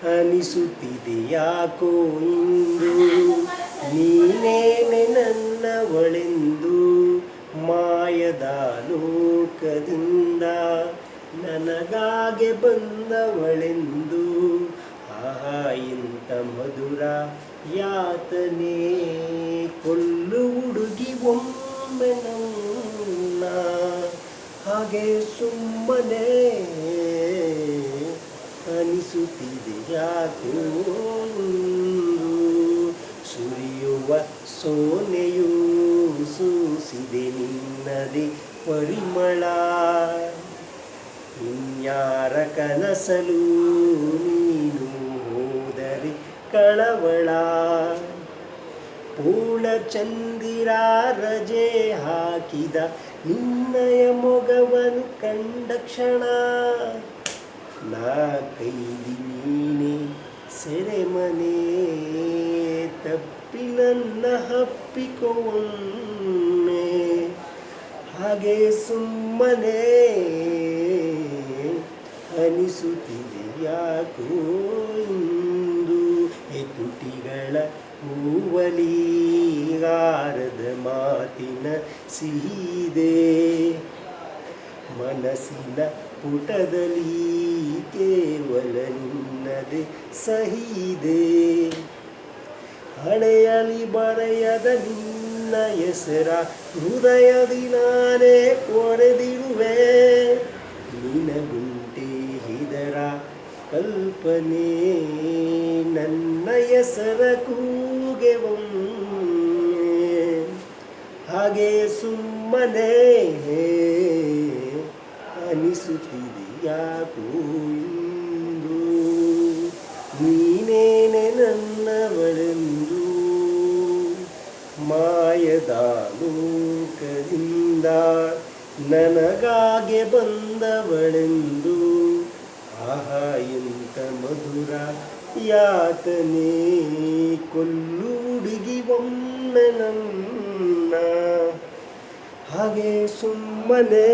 ಅನಿಸುತ್ತಿದೆ ಯಾಕೋ ಇಂದು ನೀನೇನೆ ನನ್ನವಳೆಂದು ಮಾಯದ ಲೋಕದಿಂದ ನನಗಾಗೆ ಬಂದವಳೆಂದು ಆಹಾ ಇಂಥ ಮಧುರ ಯಾತನೆ ಕೊಲ್ಲು ಹುಡುಗಿ ಒಮ್ಮೆ ನನ್ನ ಹಾಗೆ ಸುಮ್ಮನೆ ಅನಿಸುತ್ತಿದೆ ಯಾಕೋ ಸುರಿಯುವ ಸೋನೆಯು ಸೂಸಿದೆ ನಿನ್ನದೇ ಪರಿಮಳ ಇನ್ಯಾರ ಕನಸಲು ನೀನು ಹೋದರೆ ಕಳವಳ ಪೂರ್ಣಚಂದಿರ ರಜೆ ಹಾಕಿದ ನಿನ್ನಯ ಮೊಗವನ್ನು ಕಂಡ ಕ್ಷಣ ನಾ ಕೈದಿ ನೀನೆ ಸೆರೆಮನೆ ತಪ್ಪಿ ನನ್ನ ಹಪ್ಪಿಕೊಮ್ಮೆ ಹಾಗೆ ಸುಮ್ಮನೆ ಅನಿಸುತ್ತಿದೆ ಯಾಕೋ ಇಂದು ತುಟಿಗಳ ಹೂವಲಿ ಗಾರದ ಮಾತಿನ ಸಿಹಿದೆ ಮನಸ್ಸಿನ ಪುಟದಲ್ಲಿ ಕೇವಲ ನಿನ್ನದೆ ಸಹಿದೆ ಹಣೆಯಲ್ಲಿ ಬರೆಯದ ನಿನ್ನ ಹೆಸರ ಹೃದಯದಿ ನಾನೇ ಕೊರೆದಿರುವೆ ನಿನಗುಂಟೆ ಇದರ ಕಲ್ಪನೆ ನನ್ನ ಹೆಸರ ಕೂಗೆ ಒಮ್ಮೆ ಹಾಗೆ ಸುಮ್ಮನೆ ಅನಿಸುತ್ತಿದೆ ಯಾಕೋ ಇಂದು ನೀನೇನೆ ನನ್ನವಳೆಂದು ಮಾಯದ ಲೋಕದಿಂದ ನನಗಾಗೆ ಬಂದವಳೆಂದು ಆಹಾ ಎಂಥ ಮಧುರ ಯಾತನೆ ಕೊಲ್ಲು ಹುಡುಗಿ ಒಮ್ಮೆ ನನ್ನ ಹಾಗೆ ಸುಮ್ಮನೆ